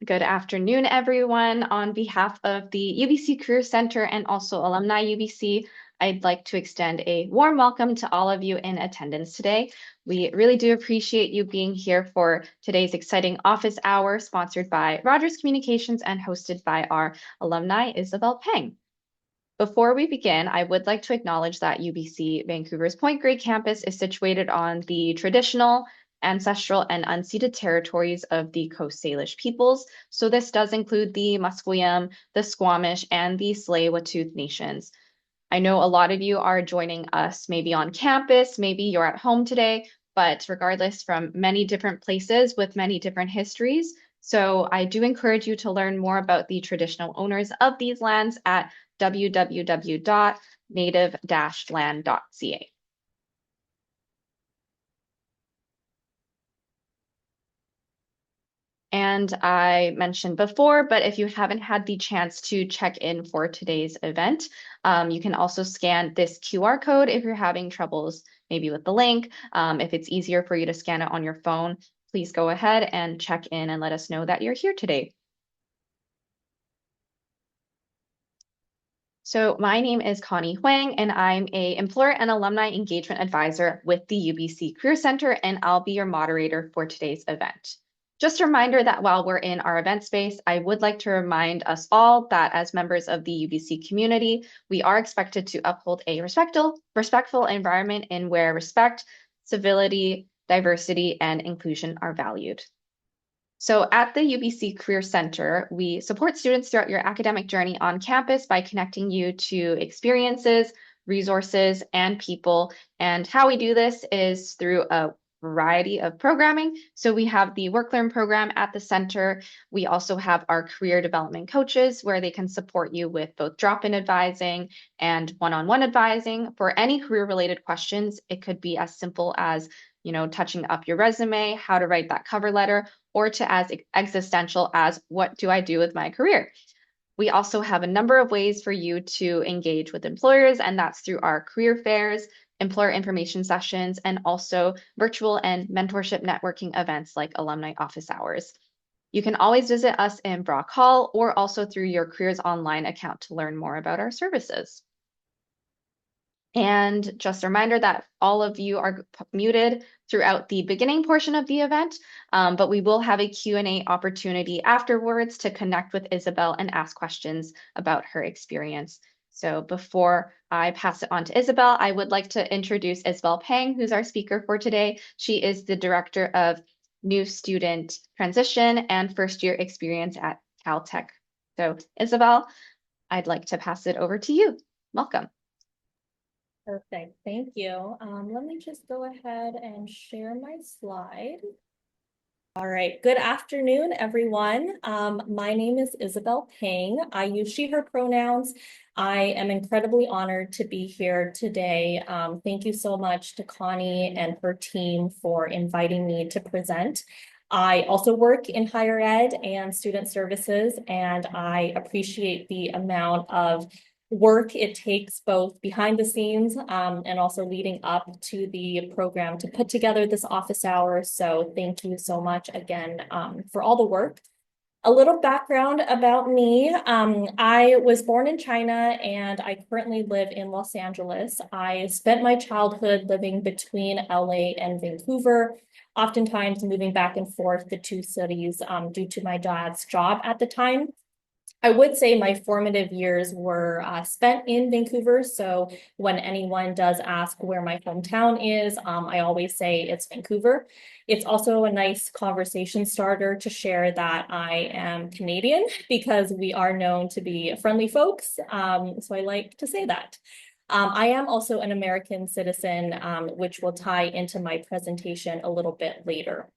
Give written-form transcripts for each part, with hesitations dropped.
Good afternoon, everyone. On behalf of the UBC Career Center and also Alumni UBC, I'd like to extend a warm welcome to all of you in attendance today. We really do appreciate you being here for today's exciting office hour sponsored by Rogers Communications and hosted by our alumni, Isabel Peng. Before we begin, I would like to acknowledge that UBC Vancouver's Point Grey campus is situated on the traditional, ancestral, and unceded territories of the Coast Salish peoples. So this does include the Musqueam, the Squamish, and the Tsleil-Waututh nations. I know a lot of you are joining us maybe on campus, maybe you're at home today, but regardless, from many different places with many different histories. So I do encourage you to learn more about the traditional owners of these lands at www.native-land.ca. And I mentioned before, but if you haven't had the chance to check in for today's event, you can also scan this QR code if you're having troubles maybe with the link. If it's easier for you to scan it on your phone, please go ahead and check in and let us know that you're here today. So my name is Connie Huang, and I'm a Employer and Alumni Engagement Advisor with the UBC Career Center, and I'll be your moderator for today's event. Just a reminder that while we're in our event space, I would like to remind us all that as members of the UBC community, we are expected to uphold a respectful environment in where respect, civility, diversity, and inclusion are valued. So at the UBC Career Center, we support students throughout your academic journey on campus by connecting you to experiences, resources, and people. And how we do this is through a variety of programming. So we have the Work Learn program at the center. We also have our career development coaches where they can support you with both drop-in advising and one-on-one advising. For any career-related questions, it could be as simple as touching up your resume, how to write that cover letter, or to as existential as what do I do with my career? We also have a number of ways for you to engage with employers, and that's through our career fairs, employer information sessions, and also virtual and mentorship networking events like alumni office hours. You can always visit us in Brock Hall or also through your Careers Online account to learn more about our services. And just a reminder that all of you are muted throughout the beginning portion of the event, but we will have a Q&A opportunity afterwards to connect with Isabel and ask questions about her experience. So before I pass it on to Isabel, I would like to introduce Isabel Peng, who's our speaker for today. She is the Director of New Student Transition and First Year Experience at Caltech. So Isabel, I'd like to pass it over to you. Welcome. Perfect, thank you. Let me just go ahead and share my slide. All right, good afternoon, everyone. My name is Isabel Peng. I use she, her pronouns. I am incredibly honored to be here today. Thank you so much to Connie and her team for inviting me to present. I also work in higher ed and student services, and I appreciate the amount of work it takes both behind the scenes and also leading up to the program to put together this office hour. So thank you so much again for all the work. A little background about me. I was born in China and I currently live in Los Angeles. I spent my childhood living between LA and Vancouver, oftentimes moving back and forth the two cities due to my dad's job at the time. I would say my formative years were spent in Vancouver. So when anyone does ask where my hometown is, I always say it's Vancouver. It's also a nice conversation starter to share that I am Canadian because we are known to be friendly folks. So I like to say that. I am also an American citizen, which will tie into my presentation a little bit later.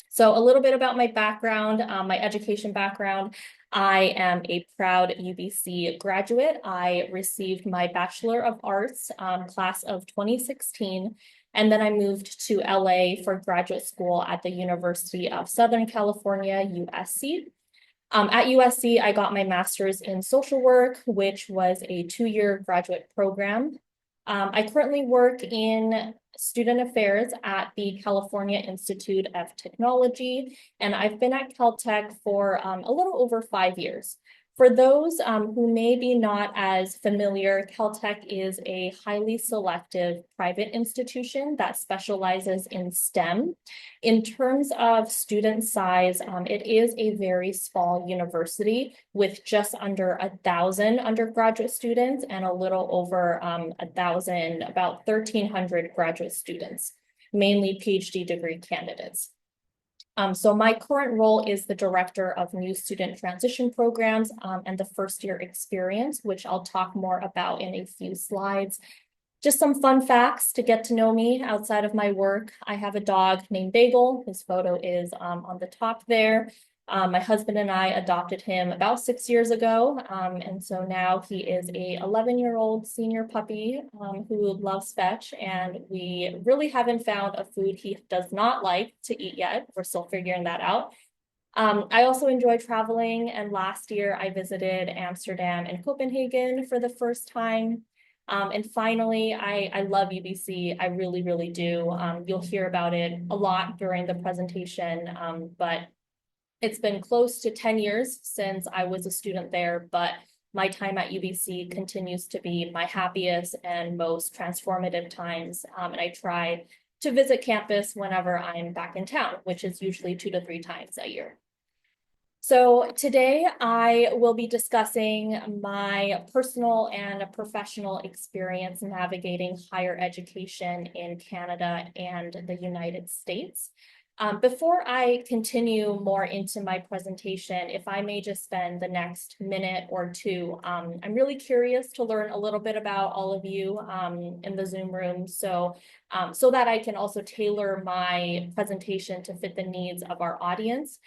So a little bit about my background, my education background. I am a proud UBC graduate. I received my Bachelor of Arts class of 2016, and then I moved to LA for graduate school at the University of Southern California, USC. At USC, I got my master's in social work, which was a 2-year graduate program. I currently work in student affairs at the California Institute of Technology, and I've been at Caltech for a little over 5 years. For those who may be not as familiar, Caltech is a highly selective private institution that specializes in STEM. In terms of student size, it is a very small university with just under 1,000 undergraduate students and a little over 1,000, about 1,300 graduate students, mainly PhD degree candidates. So my current role is the Director of New Student Transition Programs and the First Year Experience, which I'll talk more about in a few slides. Just some fun facts to get to know me outside of my work. I have a dog named Bagel. His photo is on the top there. My husband and I adopted him about 6 years ago. And so now he is a 11-year-old senior puppy who loves fetch. And we really haven't found a food he does not like to eat yet. We're still figuring that out. I also enjoy traveling. And last year I visited Amsterdam and Copenhagen for the first time. And finally, I love UBC. I really, really do. You'll hear about it a lot during the presentation, but it's been close to 10 years since I was a student there, but my time at UBC continues to be my happiest and most transformative times. And I try to visit campus whenever I'm back in town, which is usually 2 to 3 times a year. So today I will be discussing my personal and professional experience navigating higher education in Canada and the United States. Before I continue more into my presentation, if I may just spend the next minute or two, I'm really curious to learn a little bit about all of you in the Zoom room, so that I can also tailor my presentation to fit the needs of our audience.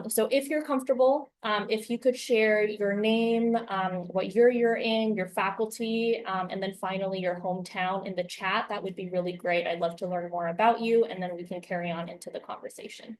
So if you're comfortable, if you could share your name, what year you're in, your faculty, and then finally your hometown in the chat, that would be really great. I'd love to learn more about you, and then we can carry on into the conversation.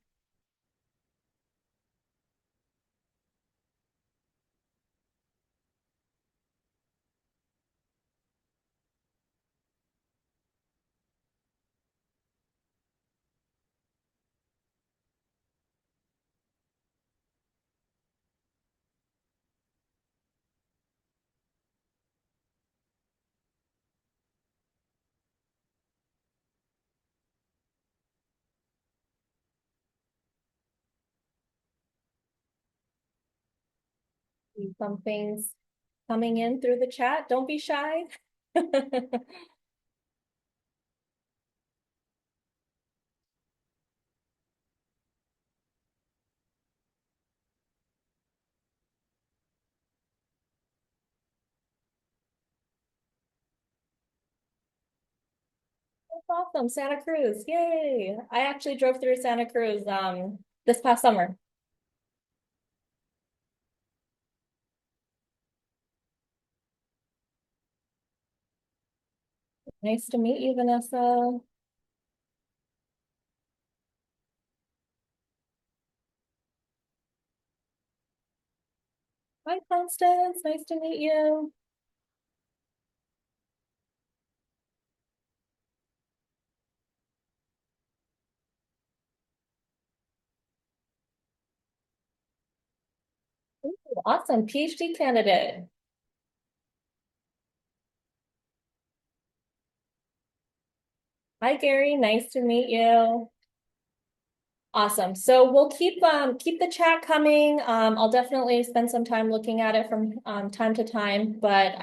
Some things coming in through the chat. Don't be shy. That's awesome. Santa Cruz. Yay. I actually drove through Santa Cruz this past summer. Nice to meet you, Vanessa. Hi, Constance. Nice to meet you. Ooh, awesome. PhD candidate. Hi, Gary. Nice to meet you. Awesome. So we'll keep the chat coming. I'll definitely spend some time looking at it from time to time, but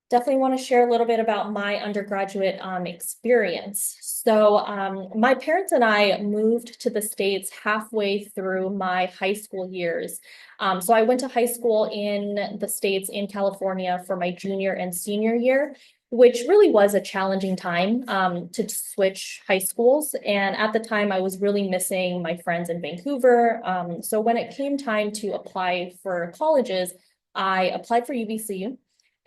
definitely want to share a little bit about my undergraduate experience. So my parents and I moved to the States halfway through my high school years. So I went to high school in the States in California for my junior and senior year, which really was a challenging time to switch high schools. And at the time, I was really missing my friends in Vancouver. So when it came time to apply for colleges, I applied for UBC.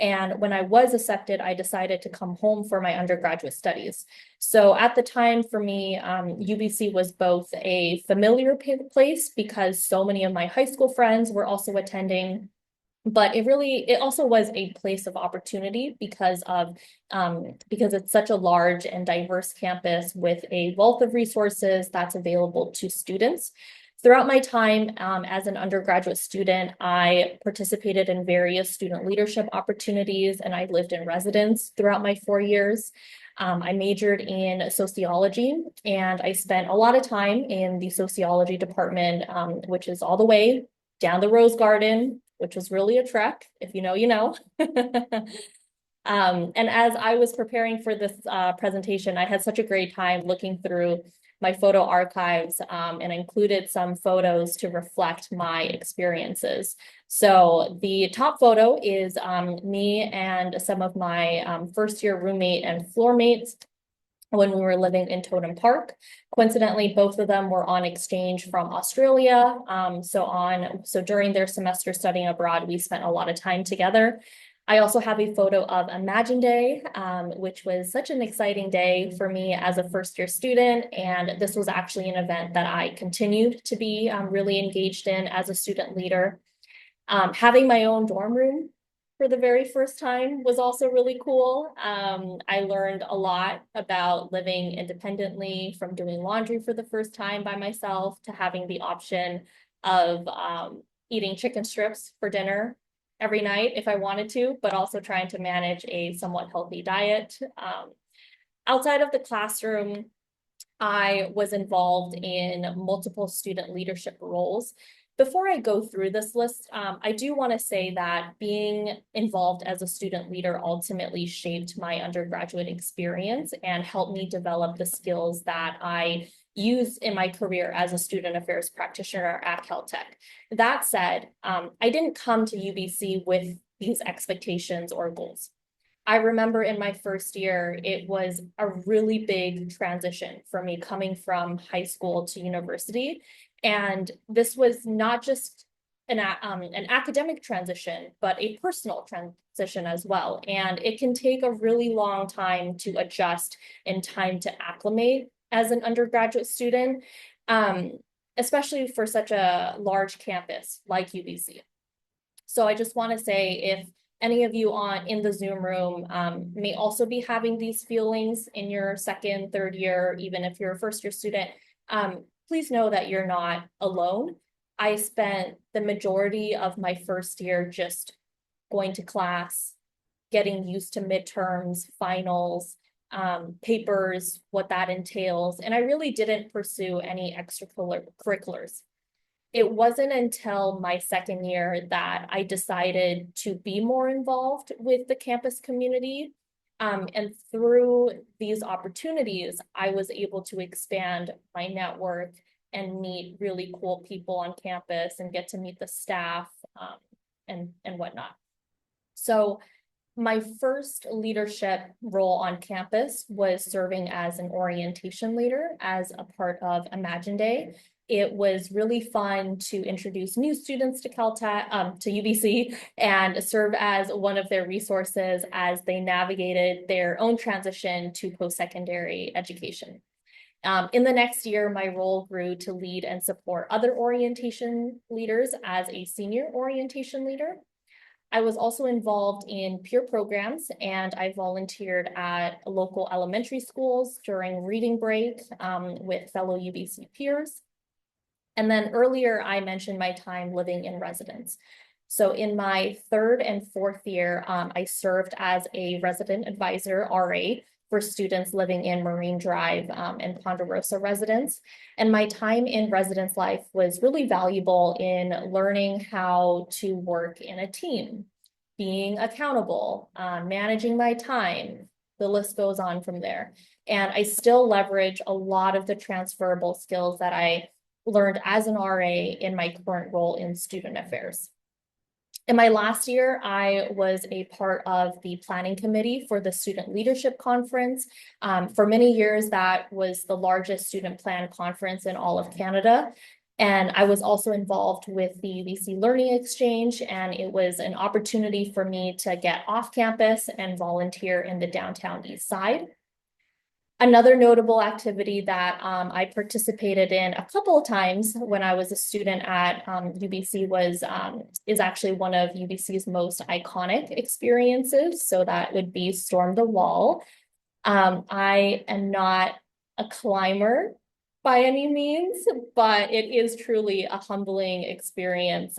And when I was accepted, I decided to come home for my undergraduate studies. So at the time for me, UBC was both a familiar place because so many of my high school friends were also attending. But it also was a place of opportunity because it's such a large and diverse campus with a wealth of resources that's available to students. Throughout my time as an undergraduate student, I participated in various student leadership opportunities, and I lived in residence throughout my 4 years. I majored in sociology, and I spent a lot of time in the sociology department, which is all the way down the Rose Garden, which was really a trek. If you know, you know. And as I was preparing for this presentation, I had such a great time looking through my photo archives and included some photos to reflect my experiences. So the top photo is me and some of my first year roommate and floor mates when we were living in Totem Park. Coincidentally, both of them were on exchange from Australia. So during their semester studying abroad, we spent a lot of time together. I also have a photo of Imagine Day, which was such an exciting day for me as a first year student. And this was actually an event that I continued to be really engaged in as a student leader. Having my own dorm room for the very first time was also really cool. I learned a lot about living independently, from doing laundry for the first time by myself to having the option of eating chicken strips for dinner every night if I wanted to, but also trying to manage a somewhat healthy diet. Outside of the classroom, I was involved in multiple student leadership roles. Before I go through this list, I do want to say that being involved as a student leader ultimately shaped my undergraduate experience and helped me develop the skills that I use in my career as a student affairs practitioner at Caltech. That said, I didn't come to UBC with these expectations or goals. I remember in my first year, it was a really big transition for me coming from high school to university. And this was not just an academic transition, but a personal transition as well. And it can take a really long time to adjust and time to acclimate as an undergraduate student, especially for such a large campus like UBC. So I just want to say, if any of you in the Zoom room may also be having these feelings in your second, third year, even if you're a first year student, please know that you're not alone. I spent the majority of my first year just going to class, getting used to midterms, finals, papers, what that entails. And I really didn't pursue any extracurriculars. It wasn't until my second year that I decided to be more involved with the campus community. And through these opportunities, I was able to expand my network and meet really cool people on campus and get to meet the staff and whatnot. So my first leadership role on campus was serving as an orientation leader as a part of Imagine Day. It was really fun to introduce new students to Caltech, to UBC, and serve as one of their resources as they navigated their own transition to post-secondary education. In the next year, my role grew to lead and support other orientation leaders as a senior orientation leader. I was also involved in peer programs, and I volunteered at local elementary schools during reading break with fellow UBC peers. And then earlier, I mentioned my time living in residence. So in my third and fourth year, I served as a resident advisor, RA, for students living in Marine Drive and Ponderosa residence. And my time in residence life was really valuable in learning how to work in a team, being accountable, managing my time. The list goes on from there. And I still leverage a lot of the transferable skills that I learned as an RA in my current role in student affairs. In my last year, I was a part of the planning committee for the Student Leadership Conference. For many years, that was the largest student plan conference in all of Canada. And I was also involved with the UBC Learning Exchange, and it was an opportunity for me to get off campus and volunteer in the downtown East Side. Another notable activity that I participated in a couple of times when I was a student at UBC is actually one of UBC's most iconic experiences. So that would be Storm the Wall. I am not a climber by any means, but it is truly a humbling experience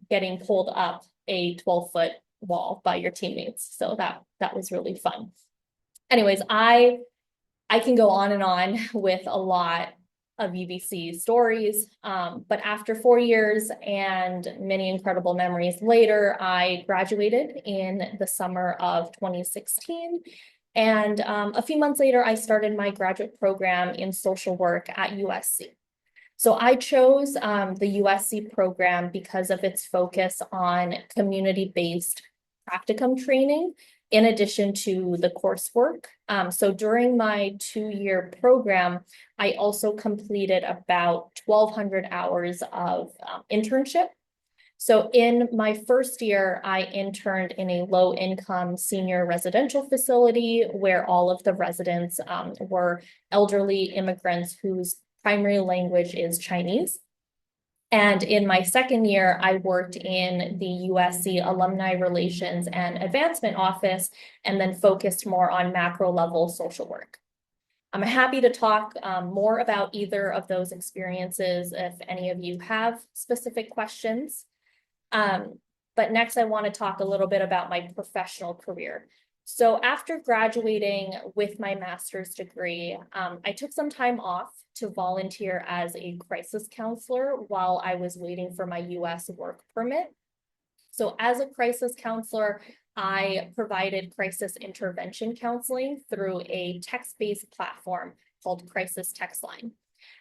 getting pulled up a 12-foot wall by your teammates. So that was really fun. Anyways, I can go on and on with a lot of UBC stories, but after 4 years and many incredible memories later, I graduated in the summer of 2016. And a few months later, I started my graduate program in social work at USC. So I chose the USC program because of its focus on community-based practicum training in addition to the coursework. So during my 2-year program, I also completed about 1,200 hours of internship. So in my first year, I interned in a low-income senior residential facility where all of the residents were elderly immigrants whose primary language is Chinese. And in my second year, I worked in the USC Alumni Relations and Advancement Office, and then focused more on macro level social work. I'm happy to talk more about either of those experiences if any of you have specific questions. But next, I want to talk a little bit about my professional career. So after graduating with my master's degree, I took some time off to volunteer as a crisis counselor while I was waiting for my US work permit. So as a crisis counselor, I provided crisis intervention counseling through a text-based platform called Crisis Text Line.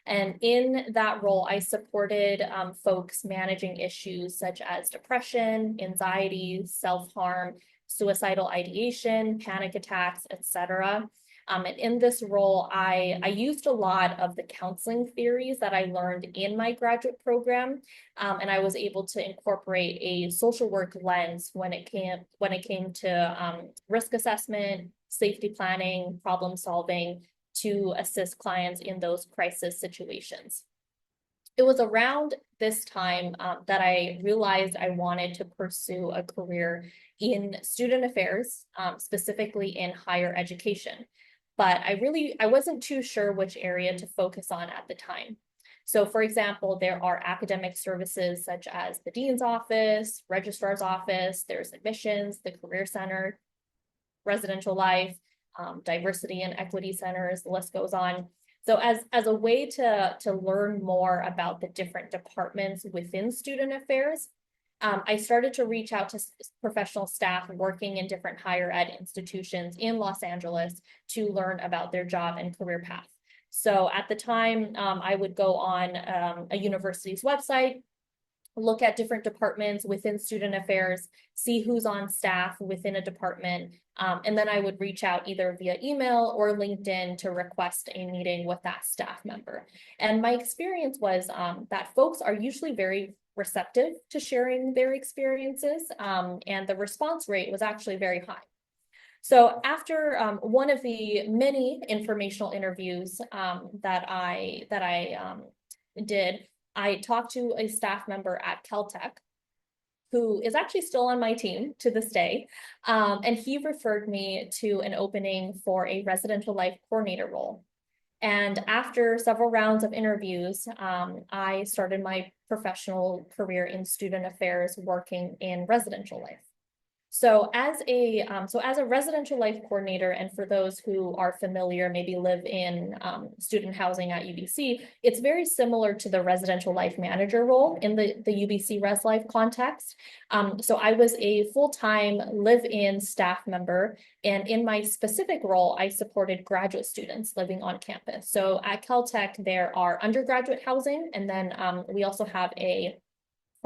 And in that role, I supported folks managing issues such as depression, anxiety, self-harm, suicidal ideation, panic attacks, etc. And in this role, I used a lot of the counseling theories that I learned in my graduate program, and I was able to incorporate a social work lens when it came to risk assessment, safety planning, problem solving, to assist clients in those crisis situations. It was around this time that I realized I wanted to pursue a career in student affairs, specifically in higher education. But I wasn't too sure which area to focus on at the time. So for example, there are academic services such as the dean's office, registrar's office, there's admissions, the career center, residential life, diversity and equity centers, the list goes on. So as a way to learn more about the different departments within student affairs, I started to reach out to professional staff working in different higher ed institutions in Los Angeles to learn about their job and career path. So at the time, I would go on a university's website, look at different departments within student affairs, see who's on staff within a department, and then I would reach out either via email or LinkedIn to request a meeting with that staff member. And my experience was that folks are usually very receptive to sharing their experiences, and the response rate was actually very high. So after one of the many informational interviews that I did, I talked to a staff member at Caltech who is actually still on my team to this day. And he referred me to an opening for a residential life coordinator role. And after several rounds of interviews, I started my professional career in student affairs working in residential life. So as a residential life coordinator, and for those who are familiar, maybe live in student housing at UBC, it's very similar to the residential life manager role in the UBC Res Life context. So I was a full-time live-in staff member, and in my specific role, I supported graduate students living on campus. So at Caltech, there are undergraduate housing, and then we also have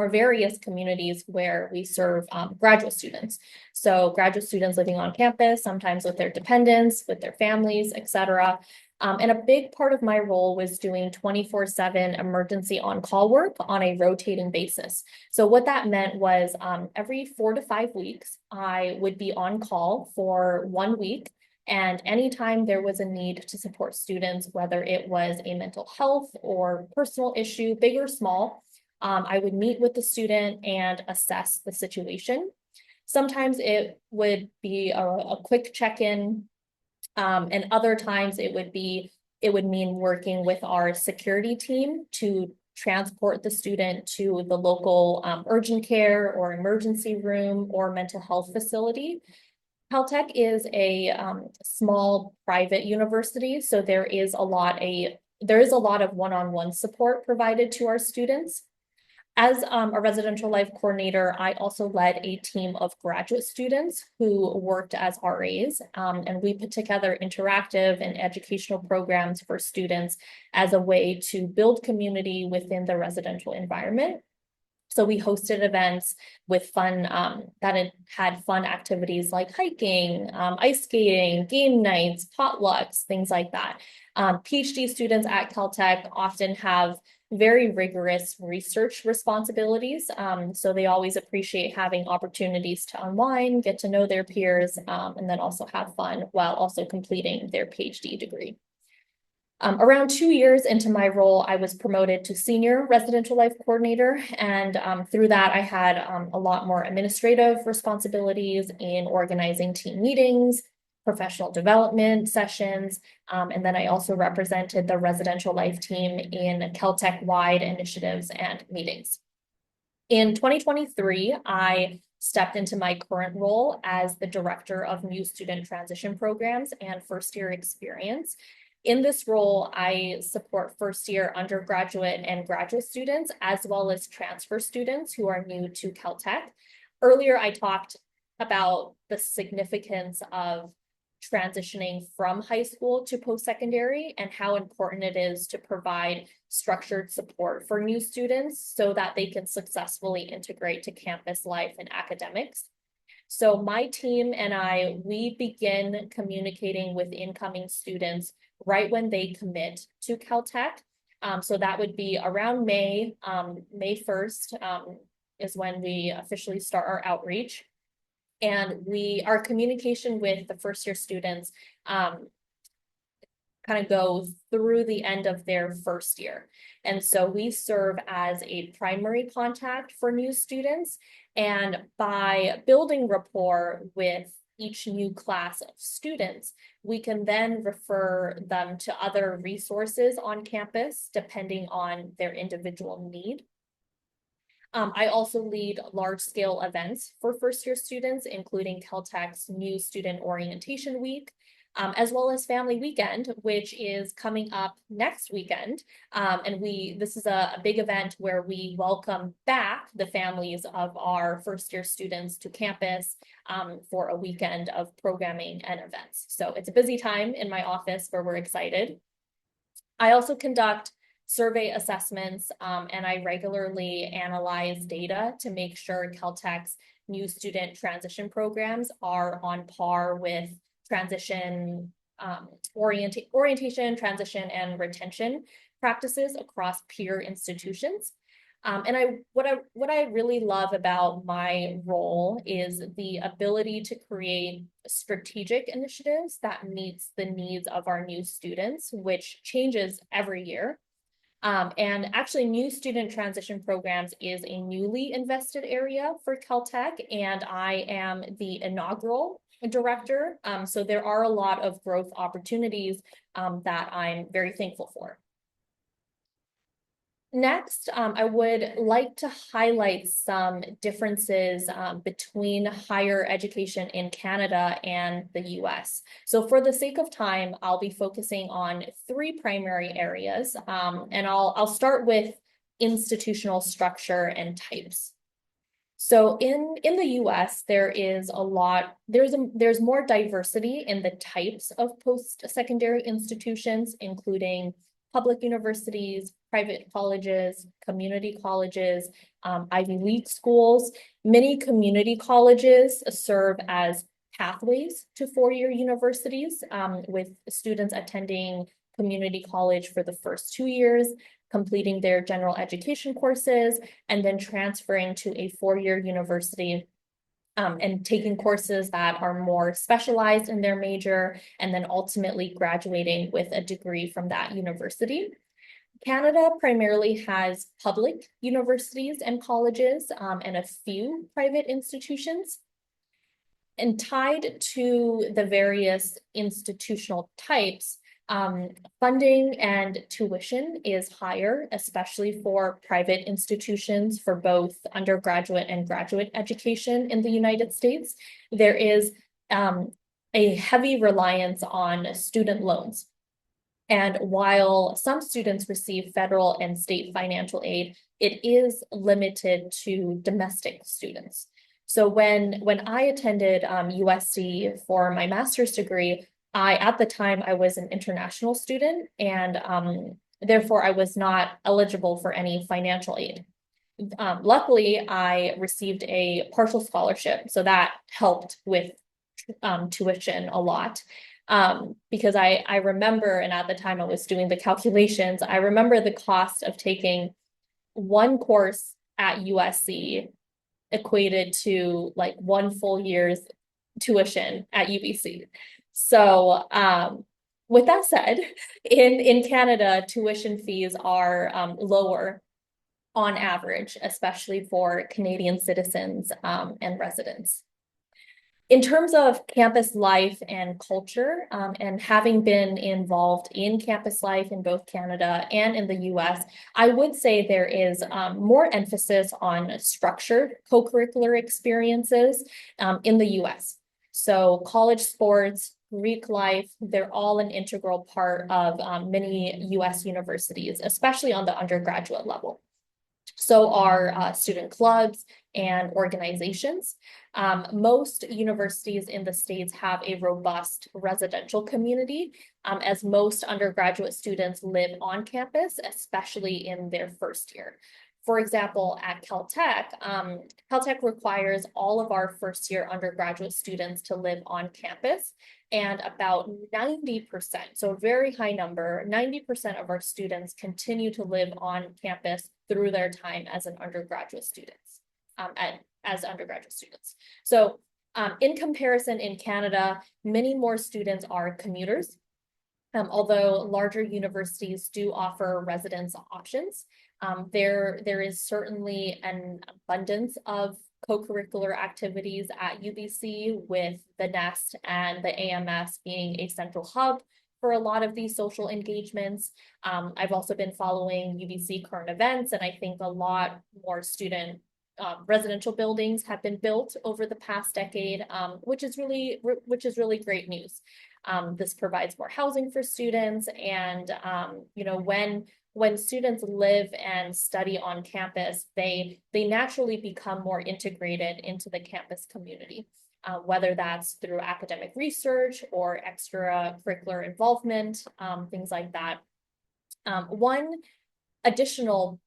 various communities where we serve graduate students. So graduate students living on campus, sometimes with their dependents, with their families, etc. And a big part of my role was doing 24/7 emergency on-call work on a rotating basis. So what that meant was every 4 to 5 weeks, I would be on call for 1 week, And anytime there was a need to support students, whether it was a mental health or personal issue, big or small, I would meet with the student and assess the situation. Sometimes it would be a quick check-in, and other times it would mean working with our security team to transport the student to the local urgent care or emergency room or mental health facility. Caltech is a small private university, so there is a lot of one-on-one support provided to our students. As a residential life coordinator, I also led a team of graduate students who worked as RAs, and we put together interactive and educational programs for students as a way to build community within the residential environment. So we hosted events with fun, that had fun activities like hiking, ice skating, game nights, potlucks, things like that. PhD students at Caltech often have very rigorous research responsibilities. So they always appreciate having opportunities to unwind, get to know their peers, and then also have fun while also completing their PhD degree. Around 2 years into my role, I was promoted to senior residential life coordinator. And through that, I had a lot more administrative responsibilities in organizing team meetings, professional development sessions. And then I also represented the residential life team in Caltech-wide initiatives and meetings. In 2023, I stepped into my current role as the director of new student transition programs and first year experience. In this role, I support first year undergraduate and graduate students, as well as transfer students who are new to Caltech. Earlier, I talked about the significance of transitioning from high school to post-secondary and how important it is to provide structured support for new students so that they can successfully integrate to campus life and academics. So my team and we begin communicating with incoming students right when they commit to Caltech. So that would be around May 1st is when we officially start our outreach. And our communication with the first year students kind of goes through the end of their first year. And so we serve as a primary contact for new students. And by building rapport with each new class of students, we can then refer them to other resources on campus, depending on their individual need. I also lead large-scale events for first-year students, including Caltech's new Student Orientation Week, as well as Family Weekend, which is coming up next weekend. And this is a big event where we welcome back the families of our first-year students to campus for a weekend of programming and events. So it's a busy time in my office where we're excited. I also conduct survey assessments, and I regularly analyze data to make sure Caltech's new student transition programs are on par with transition orientation, transition, and retention practices across peer institutions. And what I really love about my role is the ability to create strategic initiatives that meets the needs of our new students, which changes every year. And actually, new student transition programs is a newly invested area for Caltech, and I am the inaugural director. So there are a lot of growth opportunities that I'm very thankful for. Next, I would like to highlight some differences between higher education in Canada and the US. So for the sake of time, I'll be focusing on 3 primary areas, and I'll start with institutional structure and types. So in the US, there's more diversity in the types of post-secondary institutions, including public universities, private colleges, community colleges, Ivy League schools. Many community colleges serve as pathways to 4-year universities, with students attending community college for the first 2 years, completing their general education courses, and then transferring to a 4-year university and taking courses that are more specialized in their major, and then ultimately graduating with a degree from that university. Canada primarily has public universities and colleges, and a few private institutions. And tied to the various institutional types, funding and tuition is higher, especially for private institutions for both undergraduate and graduate education in the United States. There is a heavy reliance on student loans. And while some students receive federal and state financial aid, it is limited to domestic students. So when I attended USC for my master's degree, at the time I was an international student, and therefore I was not eligible for any financial aid. Luckily, I received a partial scholarship, so that helped with tuition a lot. Because I remember, and at the time I was doing the calculations, I remember the cost of taking one course at USC equated to like one full year's tuition at UBC. So with that said, in Canada, tuition fees are lower on average, especially for Canadian citizens and residents. In terms of campus life and culture, and having been involved in campus life in both Canada and in the US, I would say there is more emphasis on structured co-curricular experiences in the US. So college sports, Greek life, they're all an integral part of many US universities, especially on the undergraduate level. So are student clubs and organizations. Most universities in the States have a robust residential community, as most undergraduate students live on campus, especially in their first year. For example, at Caltech, Caltech requires all of our first year undergraduate students to live on campus, and about 90%, so a very high number, 90% of our students continue to live on campus through their time as an undergraduate students, as undergraduate students. So in comparison, in Canada, many more students are commuters, although larger universities do offer residence options. There is certainly an abundance of co-curricular activities at UBC, with the NEST and the AMS being a central hub for a lot of these social engagements. I've also been following UBC current events, and I think a lot more student residential buildings have been built over the past decade, which is really great news. This provides more housing for students, and you know, when students live and study on campus, they naturally become more integrated into the campus community, whether that's through academic research or extracurricular involvement, things like that. One additional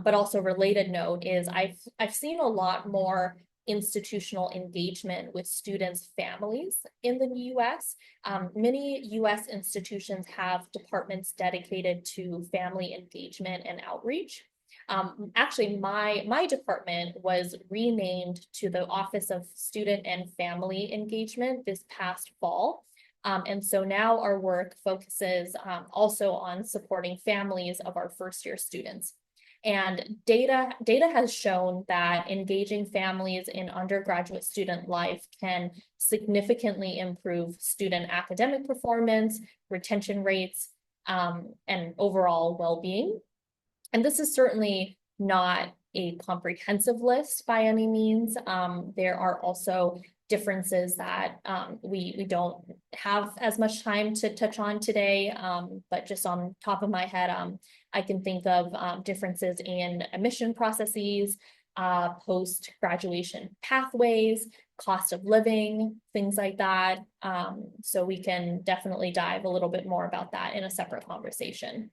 but also related note is I've seen a lot more institutional engagement with students' families in the US. Many US institutions have departments dedicated to family engagement and outreach. Actually, my department was renamed to the Office of Student and Family Engagement this past fall. And so now our work focuses also on supporting families of our first year students. And data has shown that engaging families in undergraduate student life can significantly improve student academic performance, retention rates, and overall well-being. And this is certainly not a comprehensive list by any means. There are also differences that we don't have as much time to touch on today, but just on top of my head, I can think of differences in admission processes, post-graduation pathways, cost of living, things like that. So we can definitely dive a little bit more about that in a separate conversation.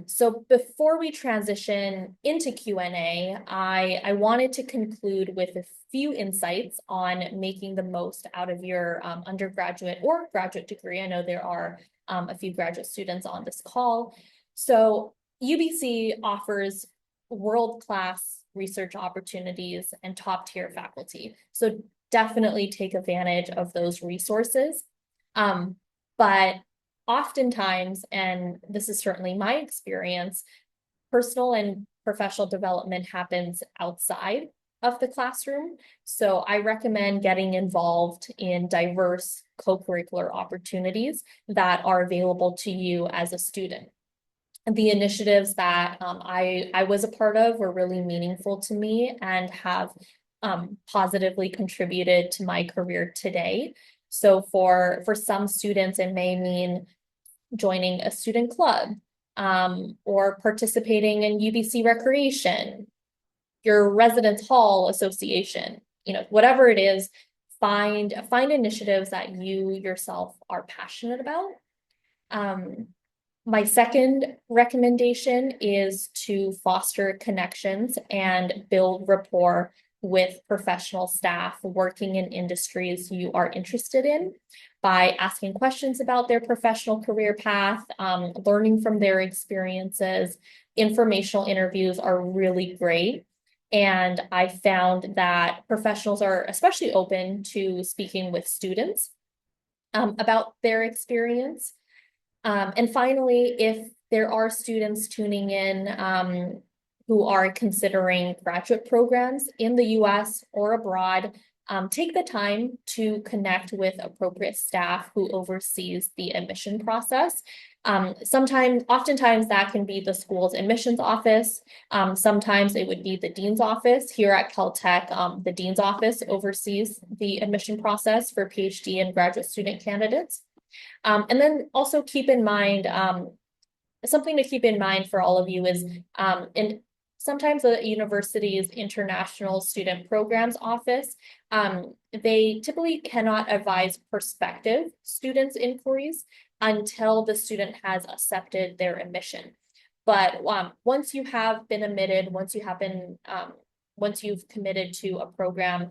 So before we transition into Q&A, I wanted to conclude with a few insights on making the most out of your undergraduate or graduate degree. I know there are a few graduate students on this call. So UBC offers world-class research opportunities, and top tier faculty. So definitely take advantage of those resources. But oftentimes, and this is certainly my experience, personal and professional development happens outside of the classroom. So I recommend getting involved in diverse co-curricular opportunities that are available to you as a student. The initiatives that I was a part of were really meaningful to me and have positively contributed to my career today. So for some students, it may mean joining a student club, or participating in UBC recreation, your residence hall association, whatever it is, find initiatives that you yourself are passionate about. My second recommendation is to foster connections and build rapport with professional staff working in industries you are interested in by asking questions about their professional career path, learning from their experiences. Informational interviews are really great. And I found that professionals are especially open to speaking with students about their experience. And finally, if there are students tuning in who are considering graduate programs in the US or abroad, take the time to connect with appropriate staff who oversees the admission process. Oftentimes that can be the school's admissions office. Sometimes it would be the dean's office. Here at Caltech, the dean's office oversees the admission process for PhD and graduate student candidates. And then also keep in mind, something to keep in mind for all of you is, sometimes the university's international student programs office, they typically cannot advise prospective students' inquiries until the student has accepted their admission. But once you have been admitted, once you've committed to a program,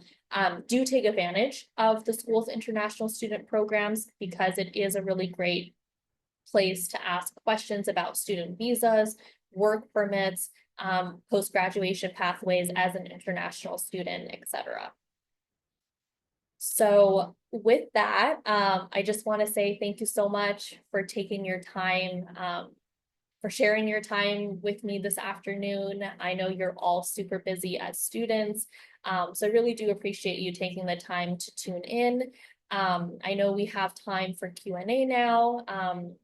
do take advantage of the school's international student programs, because it is a really great place to ask questions about student visas, work permits, post-graduation pathways as an international student, etc. So with that, I just want to say thank you so much for taking your time, for sharing your time with me this afternoon. I know you're all super busy as students, so I really do appreciate you taking the time to tune in. I know we have time for Q&A now,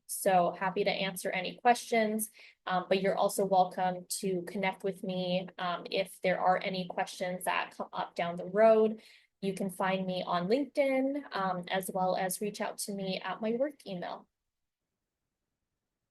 so happy to answer any questions, but you're also welcome to connect with me if there are any questions that come up down the road. You can find me on LinkedIn, as well as reach out to me at my work email.